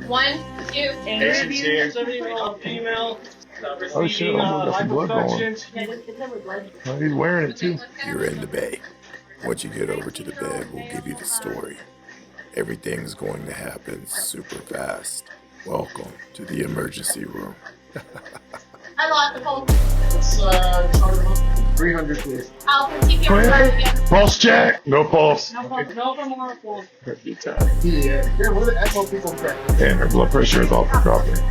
1, 2, And review 70-year-old female. Oh shit, I got some blood going. Oh, he's wearing it too. You're in the bay. Once you get over to the bed, we'll give you the story. Everything's going to happen super fast. Welcome to the emergency room. I lost the pulse. It's 300 please. I'll keep you on guard again. Pulse check. No pulse. no more pulse. Yeah. Here, what are the ECMO people say? And her blood pressure is off the property.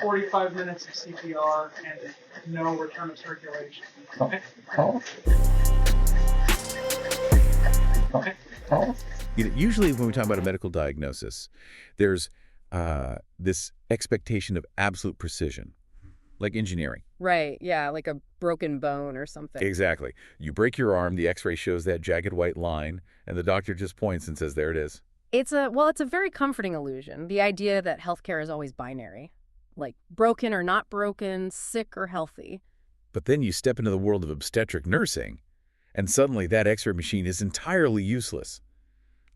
45 minutes of CPR and no return of circulation. Okay. Usually when we talk about a medical diagnosis, there's this expectation of absolute precision, like engineering. Right, yeah, like a broken bone or something. Exactly. You break your arm, the x-ray shows that jagged white line, and the doctor just points and says, there it is. It's a very comforting illusion, the idea that healthcare is always binary, like broken or not broken, sick or healthy. But then you step into the world of obstetric nursing, and suddenly that x-ray machine is entirely useless.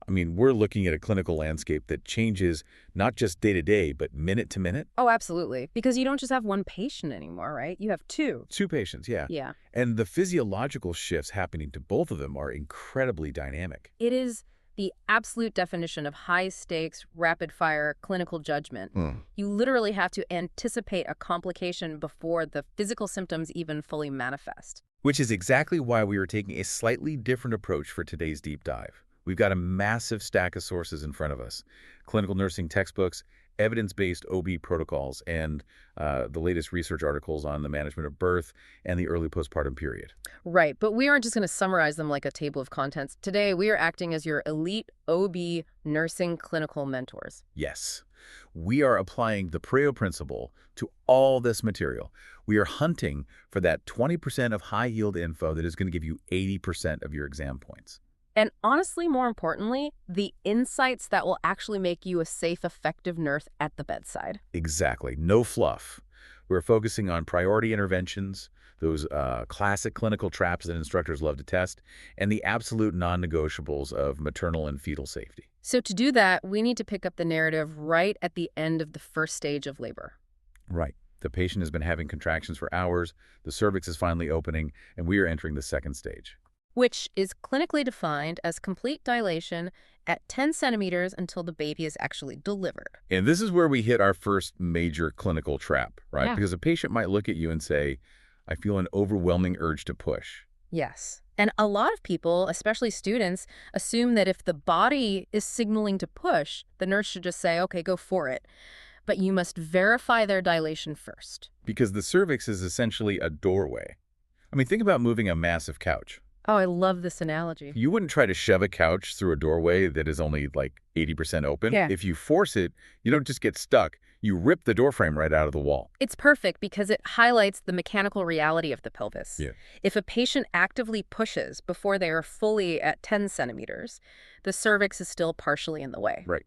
I mean, we're looking at a clinical landscape that changes not just day to day, but minute to minute. Oh, absolutely. Because you don't just have one patient anymore, right? You have two. Two patients, yeah. Yeah. And the physiological shifts happening to both of them are incredibly dynamic. It is the absolute definition of high-stakes, rapid-fire clinical judgment. You literally have to anticipate a complication before the physical symptoms even fully manifest. Which is exactly why we are taking a slightly different approach for today's deep dive. We've got a massive stack of sources in front of us. Clinical nursing textbooks, evidence-based OB protocols, and the latest research articles on the management of birth and the early postpartum period. Right, but we aren't just going to summarize them like a table of contents. Today, we are acting as your elite OB nursing clinical mentors. Yes. We are applying the PREO principle to all this material. We are hunting for that 20% of high-yield info that is going to give you 80% of your exam points. And honestly, more importantly, the insights that will actually make you a safe, effective nurse at the bedside. Exactly. No fluff. We're focusing on priority interventions, those classic clinical traps that instructors love to test, and the absolute non-negotiables of maternal and fetal safety. So to do that, we need to pick up the narrative right at the end of the first stage of labor. Right. The patient has been having contractions for hours, the cervix is finally opening, and we are entering the second stage. Which is clinically defined as complete dilation at 10 centimeters until the baby is actually delivered. And this is where we hit our first major clinical trap, right? Yeah. Because a patient might look at you and say, I feel an overwhelming urge to push. Yes. And a lot of people, especially students, assume that if the body is signaling to push, the nurse should just say, okay, go for it. But you must verify their dilation first. Because the cervix is essentially a doorway. I mean, think about moving a massive couch. Oh, I love this analogy. You wouldn't try to shove a couch through a doorway that is only like 80% open. Yeah. If you force it, you don't just get stuck. You rip the doorframe right out of the wall. It's perfect because it highlights the mechanical reality of the pelvis. Yeah. If a patient actively pushes before they are fully at 10 centimeters, the cervix is still partially in the way. Right.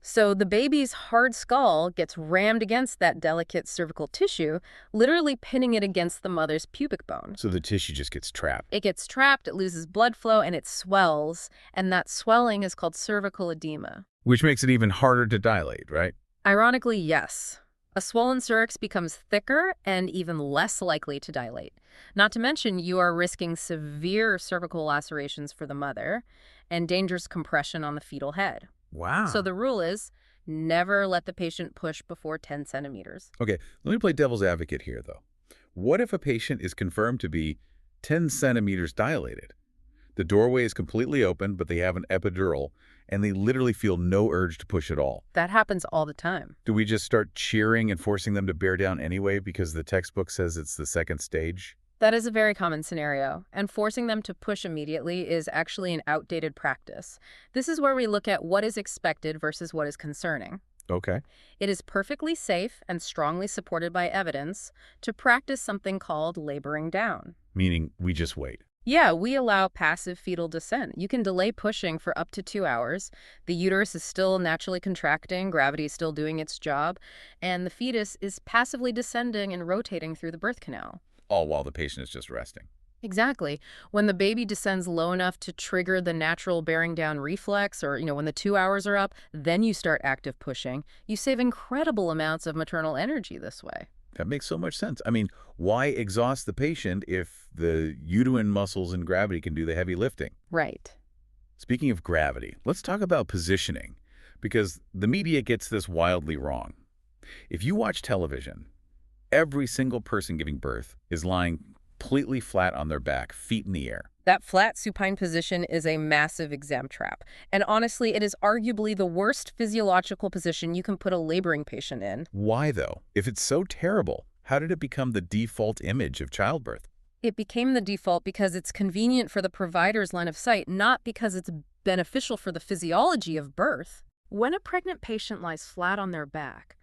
So the baby's hard skull gets rammed against that delicate cervical tissue, literally pinning it against the mother's pubic bone. So the tissue just gets trapped. It gets trapped, it loses blood flow, and it swells. And that swelling is called cervical edema. Which makes it even harder to dilate, right? Ironically, yes. A swollen cervix becomes thicker and even less likely to dilate. Not to mention, you are risking severe cervical lacerations for the mother and dangerous compression on the fetal head. Wow. So the rule is never let the patient push before 10 centimeters. Okay, let me play devil's advocate here, though. What if a patient is confirmed to be 10 centimeters dilated? The doorway is completely open, but they have an epidural, and they literally feel no urge to push at all. That happens all the time. Do we just start cheering and forcing them to bear down anyway because the textbook says it's the second stage? That is a very common scenario, and forcing them to push immediately is actually an outdated practice. This is where we look at what is expected versus what is concerning. Okay. It is perfectly safe and strongly supported by evidence to practice something called laboring down. Meaning we just wait. Yeah, we allow passive fetal descent. You can delay pushing for up to 2 hours. The uterus is still naturally contracting, gravity is still doing its job, and the fetus is passively descending and rotating through the birth canal. All while the patient is just resting. Exactly. When the baby descends low enough to trigger the natural bearing down reflex, or, when the 2 hours are up, then you start active pushing. You save incredible amounts of maternal energy this way. That makes so much sense. I mean, why exhaust the patient if the uterine muscles and gravity can do the heavy lifting? Right. Speaking of gravity, let's talk about positioning, because the media gets this wildly wrong. If you watch television, every single person giving birth is lying completely flat on their back, feet in the air. That flat supine position is a massive exam trap. And honestly, it is arguably the worst physiological position you can put a laboring patient in. Why, though? If it's so terrible, how did it become the default image of childbirth? It became the default because it's convenient for the provider's line of sight, not because it's beneficial for the physiology of birth. When a pregnant patient lies flat on their back,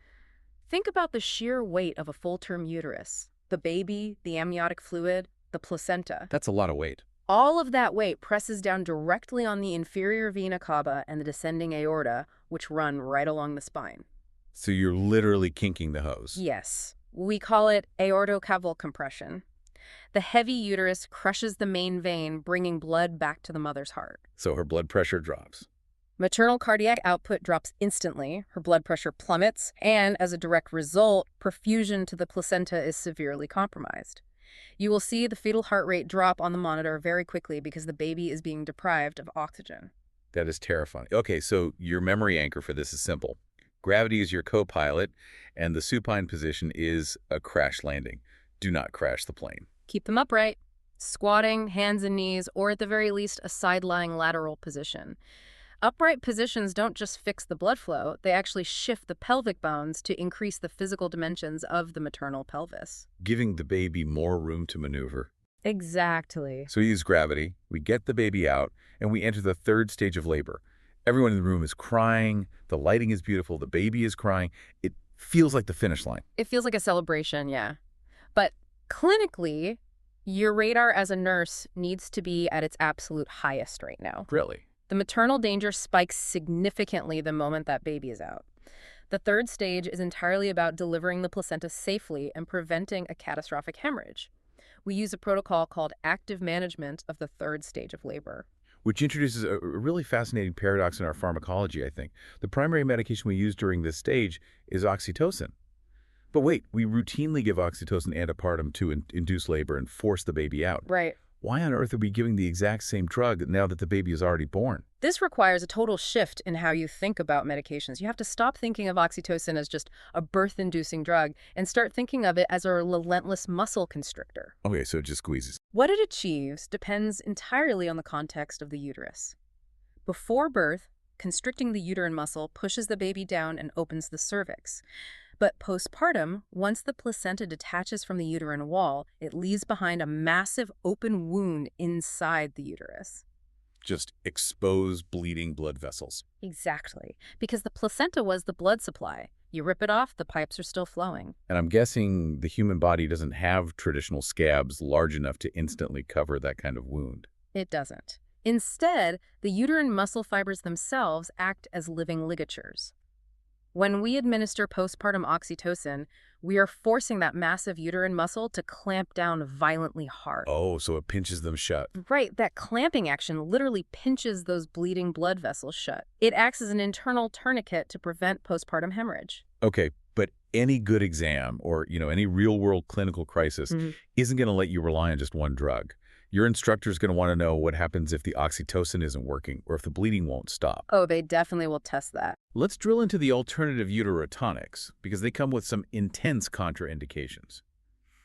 think about the sheer weight of a full-term uterus. The baby, the amniotic fluid, the placenta. That's a lot of weight. All of that weight presses down directly on the inferior vena cava and the descending aorta, which run right along the spine. So you're literally kinking the hose. Yes. We call it aortocaval compression. The heavy uterus crushes the main vein, bringing blood back to the mother's heart. So her blood pressure drops. Maternal cardiac output drops instantly, her blood pressure plummets, and as a direct result, perfusion to the placenta is severely compromised. You will see the fetal heart rate drop on the monitor very quickly because the baby is being deprived of oxygen. That is terrifying. Okay, so your memory anchor for this is simple. Gravity is your co-pilot, and the supine position is a crash landing. Do not crash the plane. Keep them upright, squatting, hands and knees, or at the very least, a side-lying lateral position. Upright positions don't just fix the blood flow, they actually shift the pelvic bones to increase the physical dimensions of the maternal pelvis. Giving the baby more room to maneuver. Exactly. So we use gravity, we get the baby out, and we enter the third stage of labor. Everyone in the room is crying, the lighting is beautiful, the baby is crying. It feels like the finish line. It feels like a celebration, yeah. But clinically, your radar as a nurse needs to be at its absolute highest right now. Really? The maternal danger spikes significantly the moment that baby is out. The third stage is entirely about delivering the placenta safely and preventing a catastrophic hemorrhage. We use a protocol called active management of the third stage of labor. Which introduces a really fascinating paradox in our pharmacology, I think. The primary medication we use during this stage is oxytocin. But wait, we routinely give oxytocin antepartum to induce labor and force the baby out. Right. Why on earth are we giving the exact same drug now that the baby is already born? This requires a total shift in how you think about medications. You have to stop thinking of oxytocin as just a birth-inducing drug and start thinking of it as a relentless muscle constrictor. Okay, so it just squeezes. What it achieves depends entirely on the context of the uterus. Before birth, constricting the uterine muscle pushes the baby down and opens the cervix. But postpartum, once the placenta detaches from the uterine wall, it leaves behind a massive open wound inside the uterus. Just exposed, bleeding blood vessels. Exactly, because the placenta was the blood supply. You rip it off, the pipes are still flowing. And I'm guessing the human body doesn't have traditional scabs large enough to instantly cover that kind of wound. It doesn't. Instead, the uterine muscle fibers themselves act as living ligatures. When we administer postpartum oxytocin, we are forcing that massive uterine muscle to clamp down violently hard. Oh, so it pinches them shut. Right, that clamping action literally pinches those bleeding blood vessels shut. It acts as an internal tourniquet to prevent postpartum hemorrhage. Okay, but any good exam or, any real-world clinical crisis isn't going to let you rely on just one drug. Your instructor is going to want to know what happens if the oxytocin isn't working or if the bleeding won't stop. Oh, they definitely will test that. Let's drill into the alternative uterotonics because they come with some intense contraindications.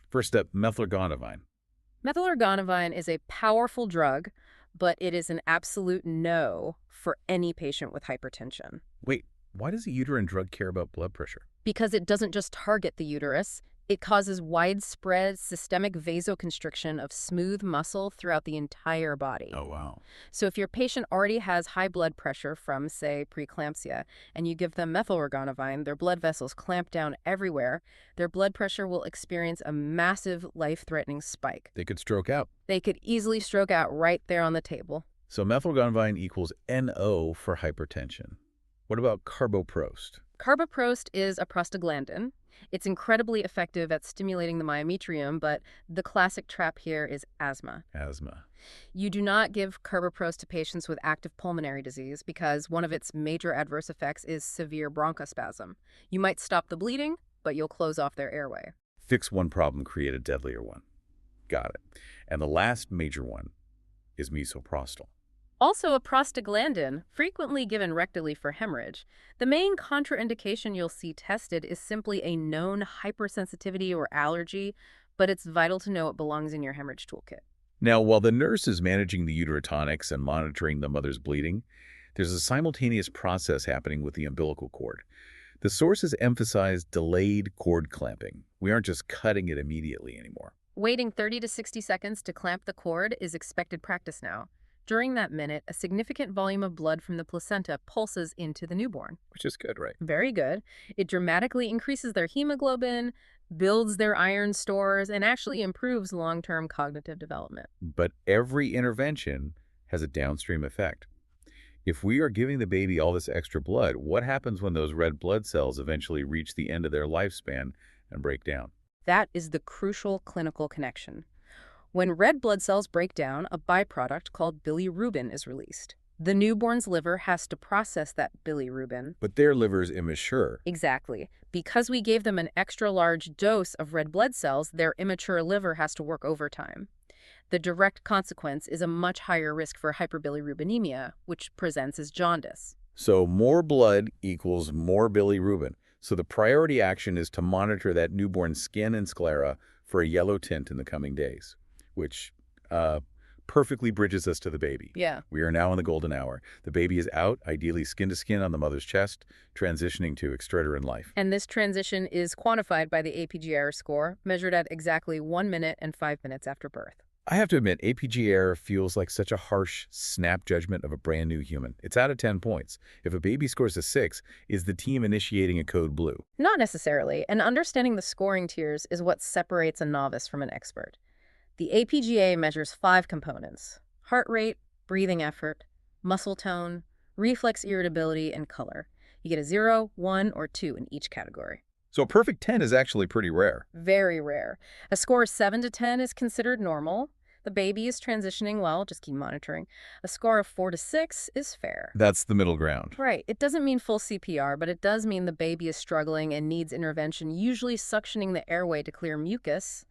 First up, methylorgonavine. Methylorgonavine is a powerful drug, but it is an absolute no for any patient with hypertension. Wait, why does a uterine drug care about blood pressure? Because it doesn't just target the uterus. It causes widespread systemic vasoconstriction of smooth muscle throughout the entire body. Oh, wow. So if your patient already has high blood pressure from, say, preeclampsia, and you give them methylorgonavine, their blood vessels clamp down everywhere, their blood pressure will experience a massive life-threatening spike. They could stroke out. They could easily stroke out right there on the table. So methylorgonavine equals NO for hypertension. What about carboprost? Carboprost is a prostaglandin. It's incredibly effective at stimulating the myometrium, but the classic trap here is asthma. Asthma. You do not give carbapenem to patients with active pulmonary disease because one of its major adverse effects is severe bronchospasm. You might stop the bleeding, but you'll close off their airway. Fix one problem, create a deadlier one. Got it. And the last major one is misoprostol. Also a prostaglandin, frequently given rectally for hemorrhage. The main contraindication you'll see tested is simply a known hypersensitivity or allergy, but it's vital to know it belongs in your hemorrhage toolkit. Now, while the nurse is managing the uterotonics and monitoring the mother's bleeding, there's a simultaneous process happening with the umbilical cord. The sources emphasize delayed cord clamping. We aren't just cutting it immediately anymore. Waiting 30 to 60 seconds to clamp the cord is expected practice now. During that minute, a significant volume of blood from the placenta pulses into the newborn. Which is good, right? Very good. It dramatically increases their hemoglobin, builds their iron stores, and actually improves long-term cognitive development. But every intervention has a downstream effect. If we are giving the baby all this extra blood, what happens when those red blood cells eventually reach the end of their lifespan and break down? That is the crucial clinical connection. When red blood cells break down, a byproduct called bilirubin is released. The newborn's liver has to process that bilirubin. But their liver's immature. Exactly. Because we gave them an extra large dose of red blood cells, their immature liver has to work overtime. The direct consequence is a much higher risk for hyperbilirubinemia, which presents as jaundice. So more blood equals more bilirubin. So the priority action is to monitor that newborn skin and sclera for a yellow tint in the coming days, which perfectly bridges us to the baby. Yeah. We are now in the golden hour. The baby is out, ideally skin to skin on the mother's chest, transitioning to extrator in life. And this transition is quantified by the APG score, measured at exactly 1 minute and 5 minutes after birth. I have to admit, APG error feels like such a harsh, snap judgment of a brand new human. It's out of 10 points. If a baby scores a 6, is the team initiating a code blue? Not necessarily, and understanding the scoring tiers is what separates a novice from an expert. The APGA measures 5 components: heart rate, breathing effort, muscle tone, reflex irritability, and color. You get a 0, 1, or 2 in each category. So a perfect 10 is actually pretty rare. Very rare. A score of 7 to 10 is considered normal. The baby is transitioning well, just keep monitoring. A score of 4 to 6 is fair. That's the middle ground. Right. It doesn't mean full CPR, but it does mean the baby is struggling and needs intervention, usually suctioning the airway to clear mucus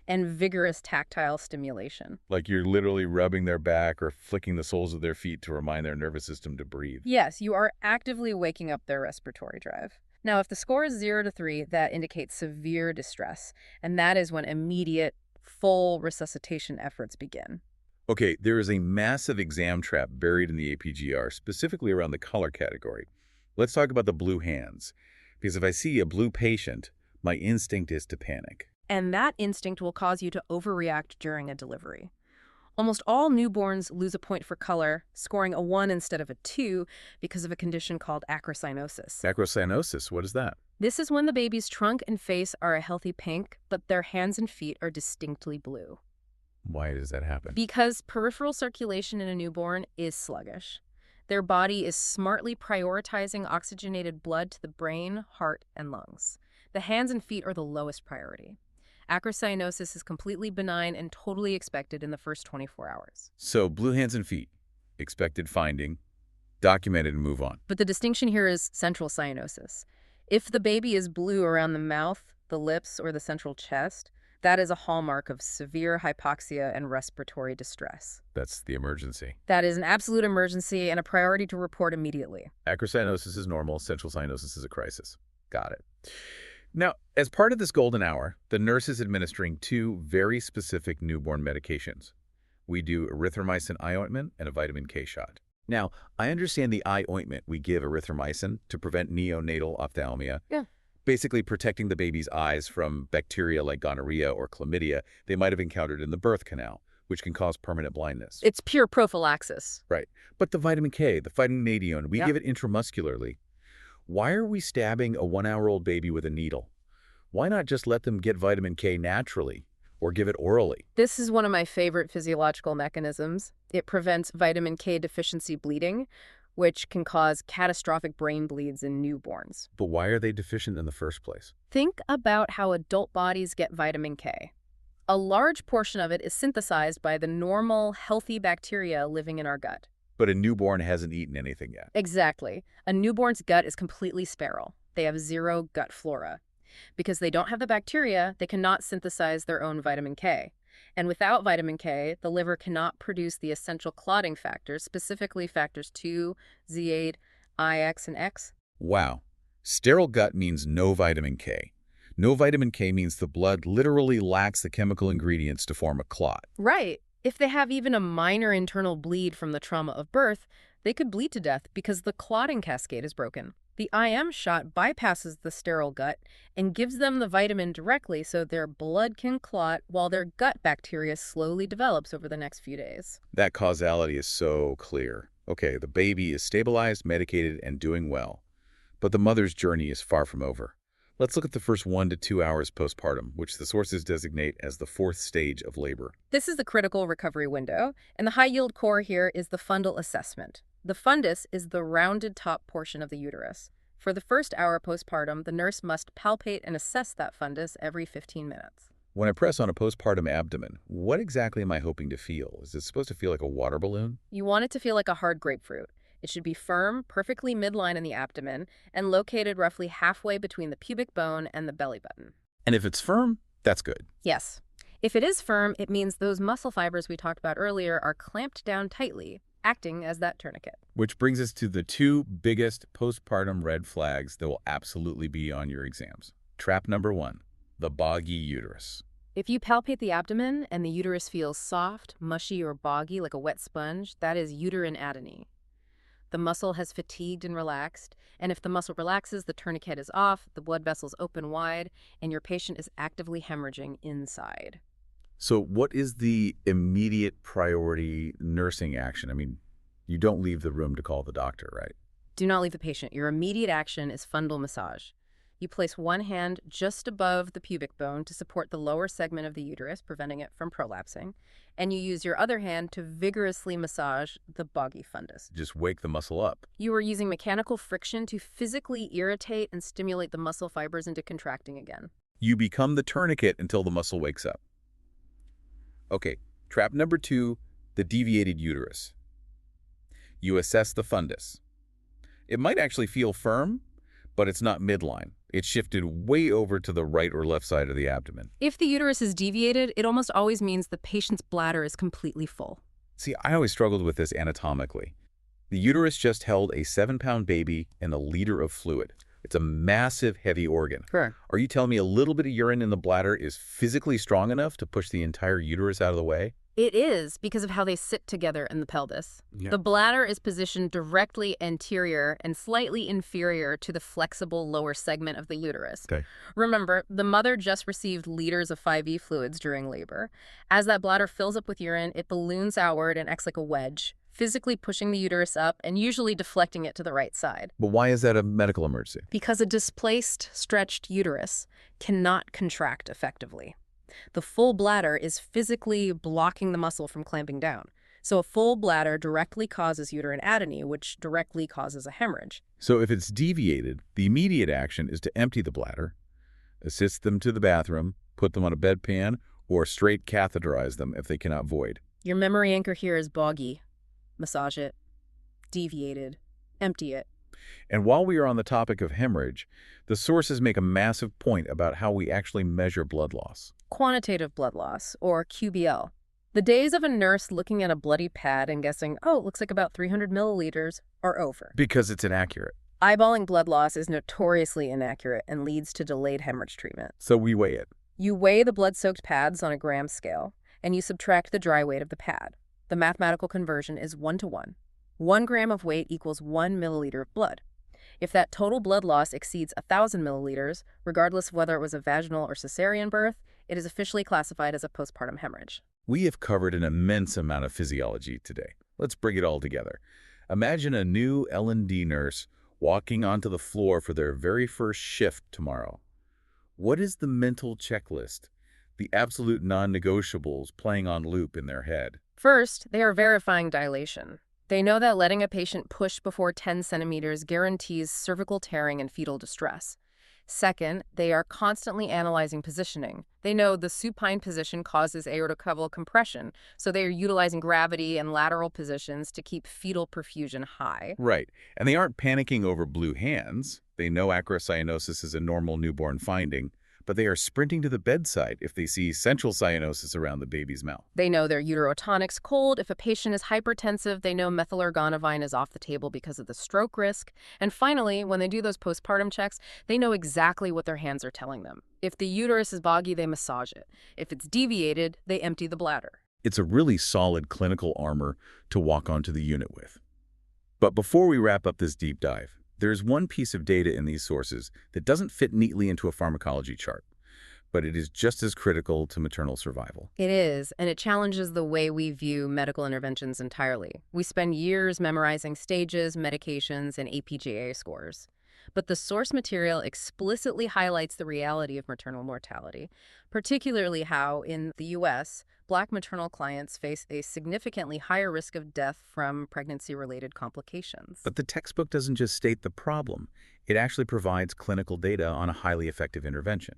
and vigorous tactile stimulation. Like you're literally rubbing their back or flicking the soles of their feet to remind their nervous system to breathe. Yes, you are actively waking up their respiratory drive. Now, if the score is 0 to 3, that indicates severe distress, and that is when immediate, full resuscitation efforts begin. Okay, there is a massive exam trap buried in the APGR, specifically around the color category. Let's talk about the blue hands, because if I see a blue patient, my instinct is to panic. And that instinct will cause you to overreact during a delivery. Almost all newborns lose a point for color, scoring a 1 instead of a 2 because of a condition called acrocyanosis. Acrocyanosis, what is that? This is when the baby's trunk and face are a healthy pink, but their hands and feet are distinctly blue. Why does that happen? Because peripheral circulation in a newborn is sluggish. Their body is smartly prioritizing oxygenated blood to the brain, heart, and lungs. The hands and feet are the lowest priority. Acrocyanosis is completely benign and totally expected in the first 24 hours. So blue hands and feet, expected finding, documented and move on. But the distinction here is central cyanosis. If the baby is blue around the mouth, the lips, or the central chest, that is a hallmark of severe hypoxia and respiratory distress. That's the emergency. That is an absolute emergency and a priority to report immediately. Acrocyanosis is normal, central cyanosis is a crisis. Got it. Now, as part of this golden hour, the nurse is administering 2 very specific newborn medications. We do erythromycin eye ointment and a vitamin K shot. Now, I understand the eye ointment we give erythromycin to prevent neonatal ophthalmia. Yeah. Basically protecting the baby's eyes from bacteria like gonorrhea or chlamydia they might have encountered in the birth canal, which can cause permanent blindness. It's pure prophylaxis. Right. But the vitamin K, the phytonadione, we give it intramuscularly. Why are we stabbing a 1-hour-old baby with a needle? Why not just let them get vitamin K naturally or give it orally? This is one of my favorite physiological mechanisms. It prevents vitamin K deficiency bleeding, which can cause catastrophic brain bleeds in newborns. But why are they deficient in the first place? Think about how adult bodies get vitamin K. A large portion of it is synthesized by the normal, healthy bacteria living in our gut. But a newborn hasn't eaten anything yet. Exactly. A newborn's gut is completely sterile. They have zero gut flora. Because they don't have the bacteria, they cannot synthesize their own vitamin K. And without vitamin K, the liver cannot produce the essential clotting factors, specifically factors 2, Z8, IX, and X. Wow. Sterile gut means no vitamin K. No vitamin K means the blood literally lacks the chemical ingredients to form a clot. Right. If they have even a minor internal bleed from the trauma of birth, they could bleed to death because the clotting cascade is broken. The IM shot bypasses the sterile gut and gives them the vitamin directly so their blood can clot while their gut bacteria slowly develops over the next few days. That causality is so clear. Okay, the baby is stabilized, medicated, and doing well. But the mother's journey is far from over. Let's look at the first 1 to 2 hours postpartum, which the sources designate as the 4th stage of labor. This is the critical recovery window, and the high-yield core here is the fundal assessment. The fundus is the rounded top portion of the uterus. For the first hour postpartum, the nurse must palpate and assess that fundus every 15 minutes. When I press on a postpartum abdomen, what exactly am I hoping to feel? Is it supposed to feel like a water balloon? You want it to feel like a hard grapefruit. It should be firm, perfectly midline in the abdomen, and located roughly halfway between the pubic bone and the belly button. And if it's firm, that's good. Yes. If it is firm, it means those muscle fibers we talked about earlier are clamped down tightly, acting as that tourniquet. Which brings us to the 2 biggest postpartum red flags that will absolutely be on your exams. Trap number 1, the boggy uterus. If you palpate the abdomen and the uterus feels soft, mushy, or boggy like a wet sponge, that is uterine atony. The muscle has fatigued and relaxed, and if the muscle relaxes, the tourniquet is off, the blood vessels open wide, and your patient is actively hemorrhaging inside. So what is the immediate priority nursing action? I mean, you don't leave the room to call the doctor, right? Do not leave the patient. Your immediate action is fundal massage. You place one hand just above the pubic bone to support the lower segment of the uterus, preventing it from prolapsing, and you use your other hand to vigorously massage the boggy fundus. Just wake the muscle up. You are using mechanical friction to physically irritate and stimulate the muscle fibers into contracting again. You become the tourniquet until the muscle wakes up. Okay, trap number 2, the deviated uterus. You assess the fundus. It might actually feel firm, but it's not midline. It's shifted way over to the right or left side of the abdomen. If the uterus is deviated, it almost always means the patient's bladder is completely full. See, I always struggled with this anatomically. The uterus just held a 7-pound baby and a liter of fluid. It's a massive, heavy organ. Sure. Are you telling me a little bit of urine in the bladder is physically strong enough to push the entire uterus out of the way? It is because of how they sit together in the pelvis. Yeah. The bladder is positioned directly anterior and slightly inferior to the flexible lower segment of the uterus. Okay. Remember, the mother just received liters of 5E fluids during labor. As that bladder fills up with urine, it balloons outward and acts like a wedge, physically pushing the uterus up and usually deflecting it to the right side. But why is that a medical emergency? Because a displaced, stretched uterus cannot contract effectively. The full bladder is physically blocking the muscle from clamping down. So a full bladder directly causes uterine atony, which directly causes a hemorrhage. So if it's deviated, the immediate action is to empty the bladder, assist them to the bathroom, put them on a bedpan, or straight catheterize them if they cannot void. Your memory anchor here is boggy. Massage it. Deviated. Empty it. And while we are on the topic of hemorrhage, the sources make a massive point about how we actually measure blood loss. Quantitative blood loss, or QBL. The days of a nurse looking at a bloody pad and guessing, oh, it looks like about 300 milliliters, are over. Because it's inaccurate. Eyeballing blood loss is notoriously inaccurate and leads to delayed hemorrhage treatment. So we weigh it. You weigh the blood-soaked pads on a gram scale, and you subtract the dry weight of the pad. The mathematical conversion is 1-to-1. 1 gram of weight equals 1 milliliter of blood. If that total blood loss exceeds 1,000 milliliters, regardless of whether it was a vaginal or cesarean birth, it is officially classified as a postpartum hemorrhage. We have covered an immense amount of physiology today. Let's bring it all together. Imagine a new L&D nurse walking onto the floor for their very first shift tomorrow. What is the mental checklist, the absolute non-negotiables playing on loop in their head? First, they are verifying dilation. They know that letting a patient push before 10 centimeters guarantees cervical tearing and fetal distress. Second, they are constantly analyzing positioning. They know the supine position causes aortocaval compression, so they are utilizing gravity and lateral positions to keep fetal perfusion high. Right. And they aren't panicking over blue hands. They know acrocyanosis is a normal newborn finding, but they are sprinting to the bedside if they see central cyanosis around the baby's mouth. They know their uterotonic's cold. If a patient is hypertensive, they know methyl ergonovine is off the table because of the stroke risk. And finally, when they do those postpartum checks, they know exactly what their hands are telling them. If the uterus is boggy, they massage it. If it's deviated, they empty the bladder. It's a really solid clinical armor to walk onto the unit with. But before we wrap up this deep dive, there's one piece of data in these sources that doesn't fit neatly into a pharmacology chart, but it is just as critical to maternal survival. It is, and it challenges the way we view medical interventions entirely. We spend years memorizing stages, medications, and APGA scores. But the source material explicitly highlights the reality of maternal mortality, particularly how, in the U.S., Black maternal clients face a significantly higher risk of death from pregnancy-related complications. But the textbook doesn't just state the problem. It actually provides clinical data on a highly effective intervention.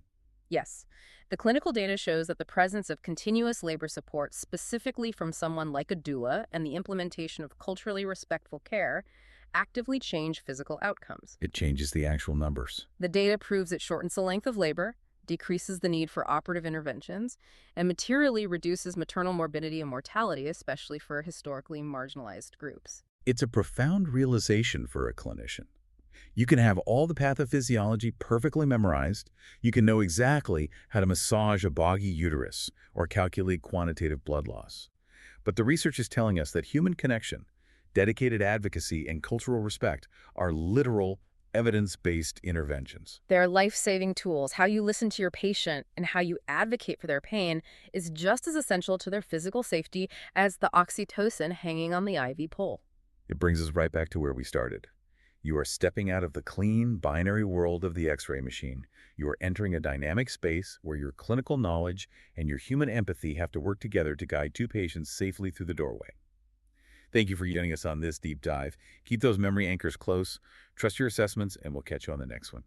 Yes. The clinical data shows that the presence of continuous labor support, specifically from someone like a doula, and the implementation of culturally respectful care actively change physical outcomes. It changes the actual numbers. The data proves it shortens the length of labor, decreases the need for operative interventions, and materially reduces maternal morbidity and mortality, especially for historically marginalized groups. It's a profound realization for a clinician. You can have all the pathophysiology perfectly memorized. You can know exactly how to massage a boggy uterus or calculate quantitative blood loss. But the research is telling us that human connection, dedicated advocacy, and cultural respect are literal, evidence-based interventions. They're life-saving tools. How you listen to your patient and how you advocate for their pain is just as essential to their physical safety as the oxytocin hanging on the IV pole. It brings us right back to where we started. You are stepping out of the clean, binary world of the X-ray machine. You are entering a dynamic space where your clinical knowledge and your human empathy have to work together to guide two patients safely through the doorway. Thank you for joining us on this deep dive. Keep those memory anchors close, trust your assessments, and we'll catch you on the next one.